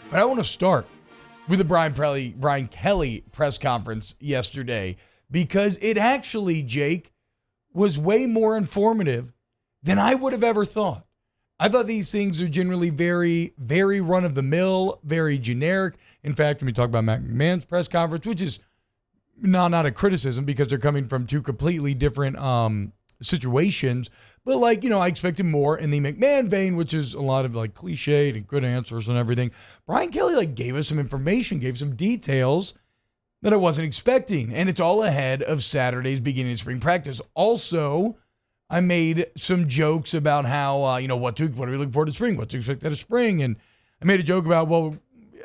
But I want to start with the Brian Kelly press conference yesterday because it actually, Jake, was way more informative than I would have ever thought. I thought these things are generally very, very run-of-the-mill, very generic. In fact, when we talk about Matt McMahon's press conference, which is not a criticism because they're coming from two completely different situations, but I expected more in the McMahon vein, which is a lot of cliched and good answers and everything. Brian Kelly gave us some information, gave some details that I wasn't expecting, and it's all ahead of Saturday's beginning of spring practice. Also, I made some jokes about how what are we looking forward to spring, what to expect out of spring, and I made a joke about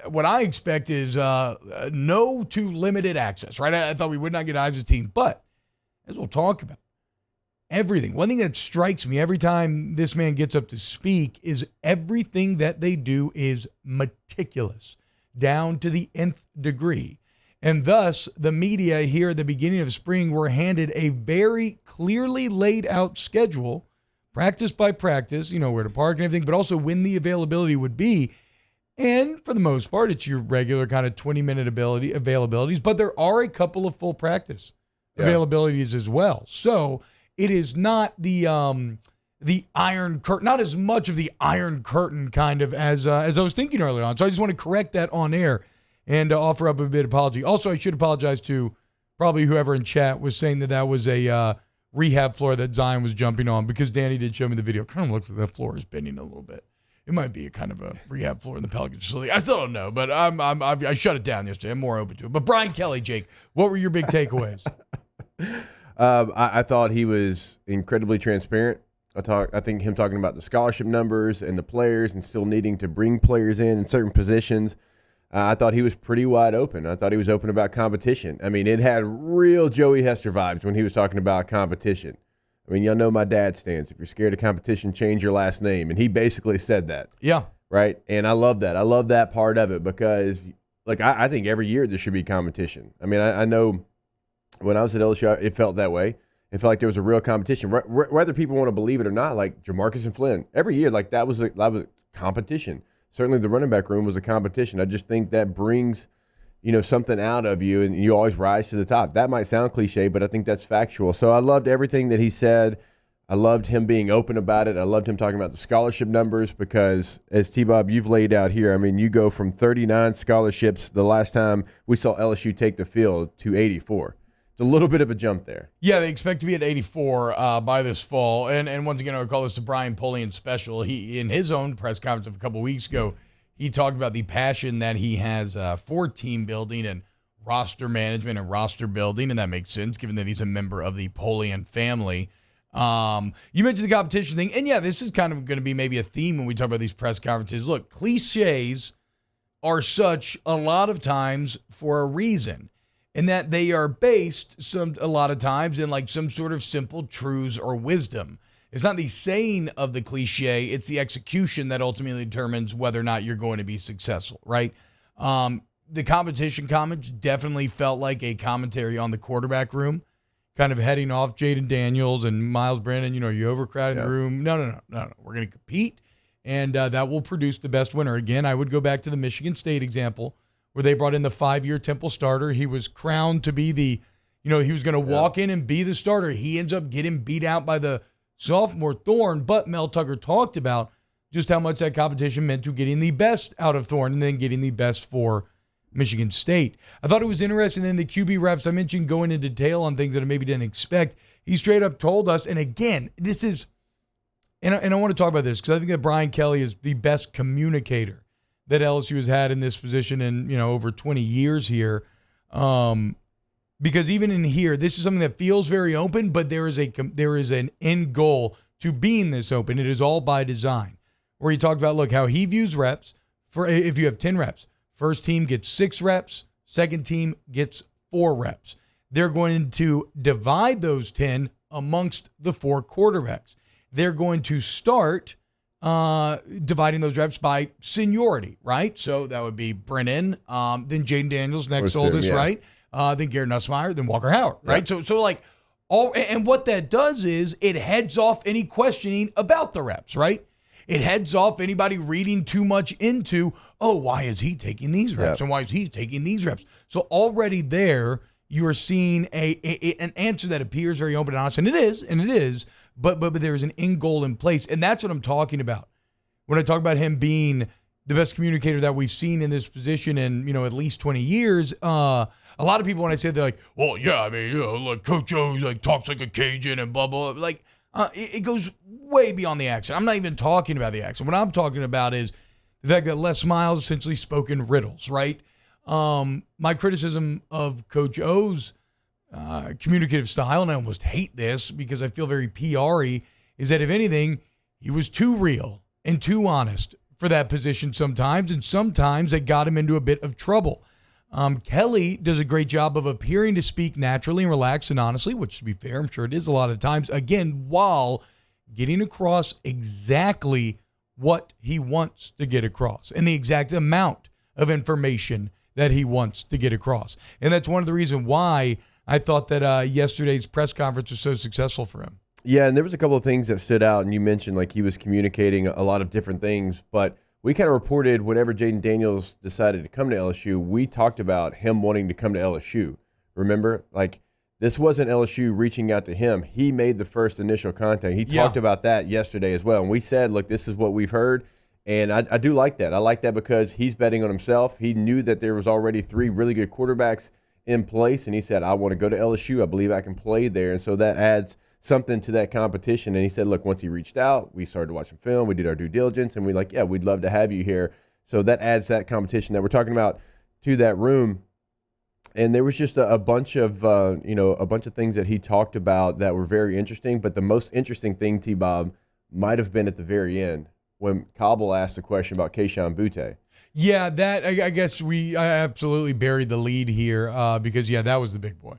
what I expect is no to limited access, right? I thought we would not get eyes with the team, but as we'll talk about, everything. One thing that strikes me every time this man gets up to speak is everything that they do is meticulous, down to the nth degree. And thus, the media here at the beginning of spring were handed a very clearly laid out schedule, practice by practice, where to park and everything, but also when the availability would be. And for the most part, it's your regular kind of 20-minute availabilities, but there are a couple of full practice availabilities as well. So it is not the Iron Curtain, not as much of the Iron Curtain kind of as I was thinking earlier on. So I just want to correct that on air and offer up a bit of apology. Also, I should apologize to probably whoever in chat was saying that was a rehab floor that Zion was jumping on, because Danny did show me the video. Kind of looks like that floor is bending a little bit. It might be a kind of a rehab floor in the Pelicans facility. I still don't know, but I shut it down yesterday. I'm more open to it. But Brian Kelly, Jake, what were your big takeaways? I thought he was incredibly transparent. I think him talking about the scholarship numbers and the players and still needing to bring players in certain positions. I thought he was pretty wide open. I thought he was open about competition. I mean, it had real Joey Hester vibes when he was talking about competition. I mean, y'all know my dad's stance. If you're scared of competition, change your last name. And he basically said that. Yeah. Right? And I love that. I love that part of it because, I think every year there should be competition. I mean, I know when I was at LSU, it felt that way. It felt like there was a real competition. Whether people want to believe it or not, like Jamarcus and Flynn, every year, that was a competition. Certainly the running back room was a competition. I just think that brings, something out of you, and you always rise to the top. That might sound cliche, but I think that's factual. So I loved everything that he said. I loved him being open about it. I loved him talking about the scholarship numbers because, as T-Bob, you've laid out here, I mean, you go from 39 scholarships the last time we saw LSU take the field to 84. It's a little bit of a jump there. Yeah, they expect to be at 84 by this fall. And once again, I would call this a Brian Polian special. He, in his own press conference of a couple weeks ago, he talked about the passion that he has for team building and roster management and roster building, and that makes sense given that he's a member of the Polian family. You mentioned the competition thing, and yeah, this is kind of going to be maybe a theme when we talk about these press conferences. Look, cliches are such a lot of times for a reason, in that they are based a lot of times in some sort of simple truths or wisdom. It's not the saying of the cliche, it's the execution that ultimately determines whether or not you're going to be successful, right? The competition comments definitely felt like a commentary on the quarterback room, kind of heading off Jaden Daniels and Miles Brandon. You overcrowding the room. No. We're going to compete, and that will produce the best winner. Again, I would go back to the Michigan State example, where they brought in the 5-year Temple starter. He was crowned to be he was going to walk in and be the starter. He ends up getting beat out by the sophomore Thorne, but Mel Tucker talked about just how much that competition meant to getting the best out of Thorne and then getting the best for Michigan State. I thought it was interesting in the QB reps. I mentioned going into detail on things that I maybe didn't expect. He straight up told us, and again, this is, and I want to talk about this because I think that Brian Kelly is the best communicator that LSU has had in this position in, over 20 years here. Because even in here, this is something that feels very open, but there is an end goal to being this open. It is all by design. Where he talked about, look, how he views reps. For if you have 10 reps, first team gets 6 reps, second team gets 4 reps. They're going to divide those 10 amongst the 4 quarterbacks. They're going to start dividing those reps by seniority, right? So that would be Brennan, then Jaden Daniels, next oldest, right? Then Garrett Nussmeier, then Walker Howard, right? So all, and what that does is it heads off any questioning about the reps, right? it heads off anybody reading too much into, oh, why is he taking these reps and why is he taking these reps? So already there, you are seeing an answer that appears very open and honest, and it is, but there's an end goal in place, and that's what I'm talking about when I talk about him being the best communicator that we've seen in this position in, at least 20 years. A lot of people, when I say, they're like, well, yeah, I mean, like Coach O, like talks like a Cajun and blah, blah, blah. Like, it goes way beyond the accent. I'm not even talking about the accent. What I'm talking about is the fact that Les Miles essentially spoke in riddles, right? My criticism of Coach O's communicative style, and I almost hate this because I feel very PR-y, is that if anything, he was too real and too honest for that position sometimes, and sometimes that got him into a bit of trouble. Kelly does a great job of appearing to speak naturally and relaxed and honestly, which, to be fair, I'm sure it is a lot of times, again, while getting across exactly what he wants to get across and the exact amount of information that he wants to get across. And that's one of the reasons why I thought that yesterday's press conference was so successful for him. Yeah, and there was a couple of things that stood out, and you mentioned like he was communicating a lot of different things, but we kind of reported whenever Jaden Daniels decided to come to LSU, we talked about him wanting to come to LSU. Remember? Like, this wasn't LSU reaching out to him. He made the first initial contact. He talked about that yesterday as well, and we said, look, this is what we've heard, and I do like that. I like that because he's betting on himself. He knew that there was already 3 really good quarterbacks in place, and he said, I want to go to LSU. I believe I can play there, and so that adds something to that competition. And he said, look, once he reached out, we started watching film, we did our due diligence, and we're like, yeah, we'd love to have you here. So that adds that competition that we're talking about to that room. And there was just a bunch of, a bunch of things that he talked about that were very interesting. But the most interesting thing, T-Bob, might have been at the very end when Cobble asked the question about Keishawn Butte. Yeah, that I guess I absolutely buried the lead here because, that was the big boy.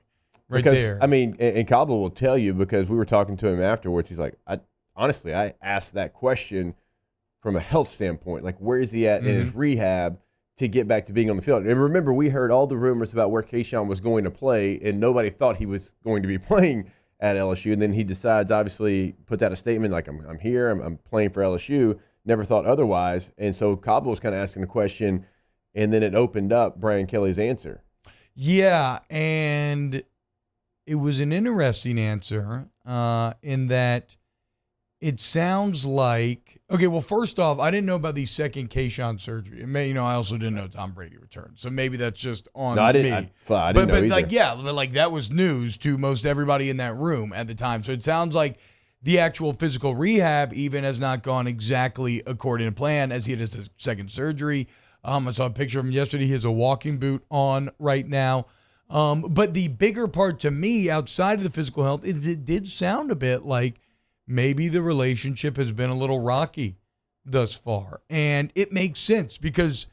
There. I mean, and Cobble will tell you because we were talking to him afterwards. He's like, I asked that question from a health standpoint. Like, where is he at in his rehab to get back to being on the field? And remember, we heard all the rumors about where Keishawn was going to play, and nobody thought he was going to be playing at LSU. And then he decides, obviously, puts out a statement like, I'm here, I'm playing for LSU. Never thought otherwise. And so Cobble was kind of asking the question, and then it opened up Brian Kelly's answer. Yeah, and it was an interesting answer in that it sounds like, okay, well, first off, I didn't know about the second Keishawn surgery. And I also didn't know Tom Brady returned. So maybe that's just on me. I didn't know either. But that was news to most everybody in that room at the time. So it sounds like the actual physical rehab even has not gone exactly according to plan as he had his second surgery. I saw a picture of him yesterday. He has a walking boot on right now. But the bigger part to me outside of the physical health is it did sound a bit like maybe the relationship has been a little rocky thus far. And it makes sense because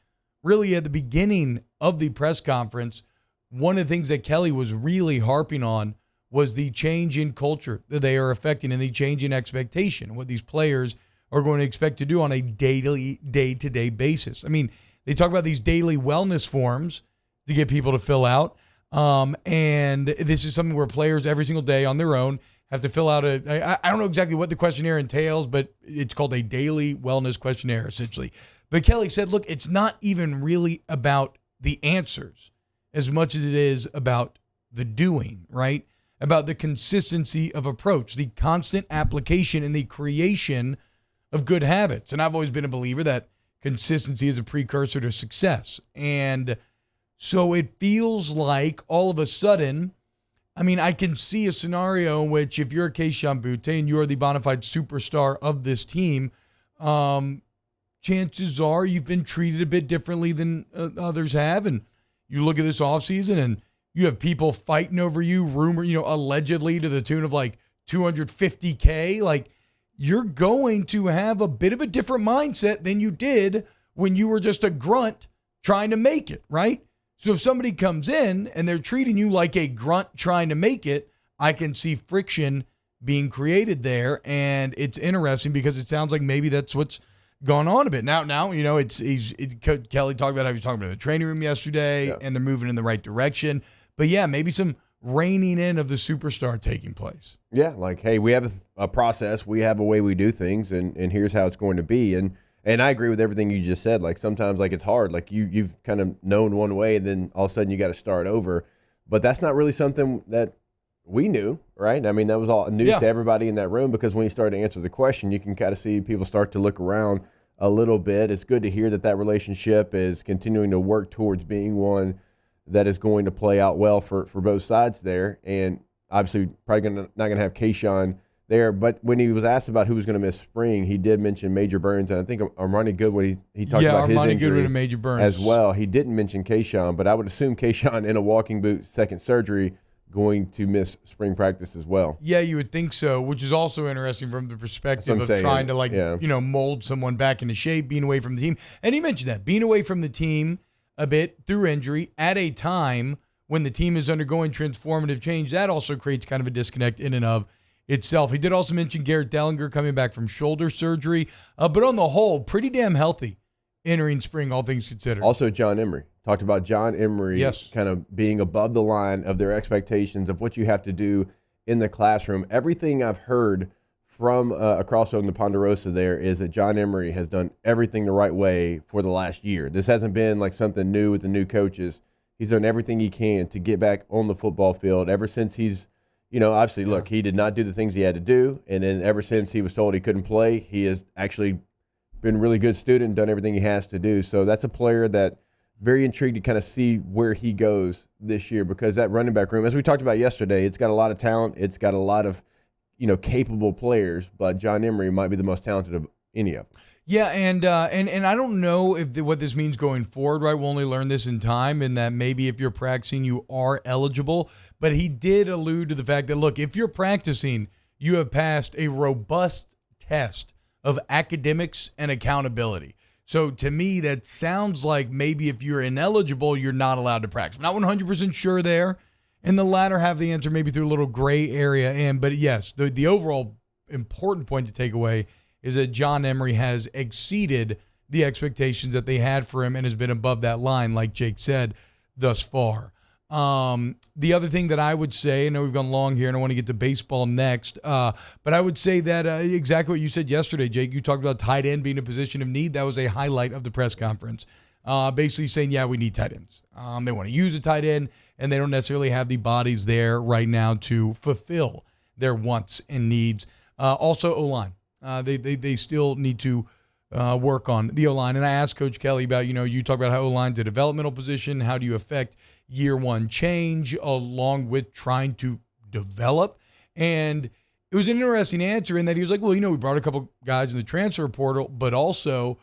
really at the beginning of the press conference, one of the things that Kelly was really harping on was the change in culture that they are affecting and the change in expectation, what these players are going to expect to do on a daily, day-to-day basis. I mean, they talk about these daily wellness forms to get people to fill out. And this is something where players every single day on their own have to fill out I don't know exactly what the questionnaire entails, but it's called a daily wellness questionnaire, essentially. But Kelly said, look, it's not even really about the answers as much as it is about the doing, right? About the consistency of approach, the constant application and the creation of good habits. And I've always been a believer that consistency is a precursor to success. And so it feels like all of a sudden, I can see a scenario in which if you're a Keishawn Butte and you're the bona fide superstar of this team, chances are you've been treated a bit differently than others have. And you look at this offseason and you have people fighting over you, allegedly to the tune of like $250K. Like, you're going to have a bit of a different mindset than you did when you were just a grunt trying to make it, right? So if somebody comes in and they're treating you like a grunt trying to make it, I can see friction being created there. And it's interesting because it sounds like maybe that's what's gone on a bit. Now, Kelly talked about how he was talking about the training room yesterday and they're moving in the right direction. But yeah, maybe some reining in of the superstar taking place. Yeah, like, hey, we have a process, we have a way we do things, and here's how it's going to be. And I agree with everything you just said. Like, sometimes, like, it's hard. Like, you've kind of known one way, and then all of a sudden you got to start over. But that's not really something that we knew, right? I mean, that was all news to everybody in that room, because when you start to answer the question, you can kind of see people start to look around a little bit. It's good to hear that relationship is continuing to work towards being one that is going to play out well for both sides there. And obviously probably not going to have Kayshawn there. But when he was asked about who was going to miss spring, he did mention Major Burns. And I think Armani Goodwin, he talked about his injury Goodwin and Major Burns as well. He didn't mention Kayshawn, but I would assume Kayshawn in a walking boot, second surgery, going to miss spring practice as well. Yeah, you would think so, which is also interesting from the perspective of trying to mold someone back into shape, being away from the team. And he mentioned that, being away from the team a bit through injury at a time when the team is undergoing transformative change, that also creates kind of a disconnect in and of itself. He did also mention Garrett Dellinger coming back from shoulder surgery, but on the whole, pretty damn healthy entering spring, all things considered. Also, John Emery. Talked about John Emery kind of being above the line of their expectations of what you have to do in the classroom. Everything I've heard from across on the Ponderosa there is that John Emery has done everything the right way for the last year. This hasn't been like something new with the new coaches. He's done everything he can to get back on the football field ever since he's, obviously, look, he did not do the things he had to do. And then ever since he was told he couldn't play, he has actually been a really good student, done everything he has to do. So that's a player that very intrigued to kind of see where he goes this year, because that running back room, as we talked about yesterday, it's got a lot of talent. It's got a lot of, capable players, but John Emery might be the most talented of any of them. Yeah, and I don't know what this means going forward, right? We'll only learn this in time, and that maybe if you're practicing, you are eligible. But he did allude to the fact that, look, if you're practicing, you have passed a robust test of academics and accountability. So to me, that sounds like maybe if you're ineligible, you're not allowed to practice. I'm not 100% sure there. In the latter half of the answer, maybe through a little gray area. But yes, the overall important point to take away is that John Emery has exceeded the expectations that they had for him and has been above that line, like Jake said, thus far. The other thing that I would say, I know we've gone long here and I want to get to baseball next, but I would say that exactly what you said yesterday, Jake. You talked about tight end being a position of need. That was a highlight of the press conference. Basically saying, yeah, we need tight ends. They want to use a tight end, and they don't necessarily have the bodies there right now to fulfill their wants and needs. Also, O-line. They still need to work on the O-line. And I asked Coach Kelly about, you talk about how O-line's a developmental position. How do you affect year one change along with trying to develop? And it was an interesting answer in that he was like, well, we brought a couple guys in the transfer portal, but also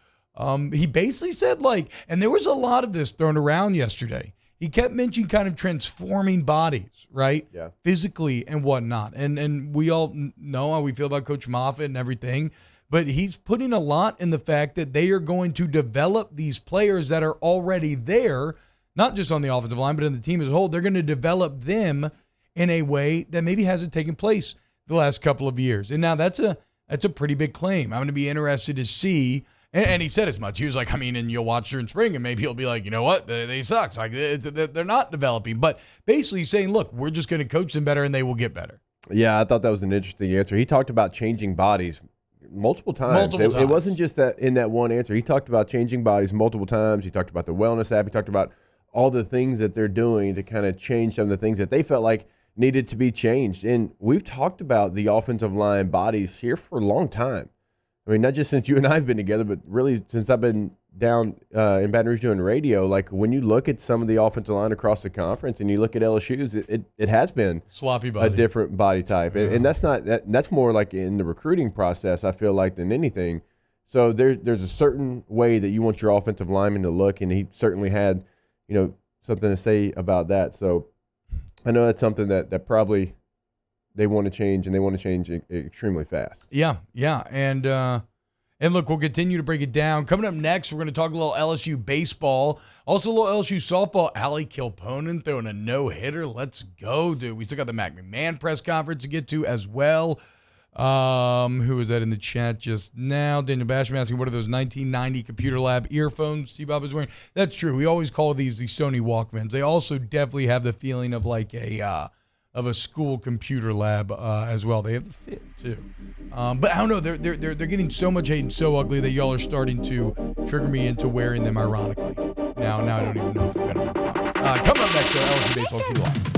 he basically said, and there was a lot of this thrown around yesterday. He kept mentioning kind of transforming bodies, right? Yeah. Physically and whatnot. And we all know how we feel about Coach Moffitt and everything. But he's putting a lot in the fact that they are going to develop these players that are already there, not just on the offensive line, but in the team as a whole. They're going to develop them in a way that maybe hasn't taken place the last couple of years. And now that's a pretty big claim. I'm going to be interested to see. And he said as much. He was like, and you'll watch during spring, and maybe he'll be like, you know what, they suck. Like they're not developing. But basically saying, look, we're just going to coach them better, and they will get better. Yeah, I thought that was an interesting answer. He talked about changing bodies multiple times. It wasn't just that in that one answer. He talked about changing bodies multiple times. He talked about the wellness app. He talked about all the things that they're doing to kind of change some of the things that they felt like needed to be changed. And we've talked about the offensive line bodies here for a long time. I mean, not just since you and I have been together, but really since I've been down in Baton Rouge doing radio. Like when you look at some of the offensive line across the conference and you look at LSU's, it has been sloppy body, a different body type. And that's not that's more like in the recruiting process, I feel like, than anything. So there's a certain way that you want your offensive lineman to look, and he certainly had, something to say about that. So I know that's something that probably they want to change, and they want to change extremely fast. Yeah. And look, we'll continue to break it down. Coming up next, we're going to talk a little LSU baseball. Also a little LSU softball. Allie Kilponen throwing a no-hitter. Let's go, dude. We still got the Mac McMahon press conference to get to as well. Who was that in the chat just now? Daniel Basham asking, what are those 1990 Computer Lab earphones T-Bob is wearing? That's true. We always call these the Sony Walkmans. They also definitely have the feeling of like a of a school computer lab as well. They have the fit too. But I don't know. They're getting so much hate and so ugly that y'all are starting to trigger me into wearing them ironically. Now I don't even know if I'm gonna move on. Coming up next, LSU Baseball Q Live.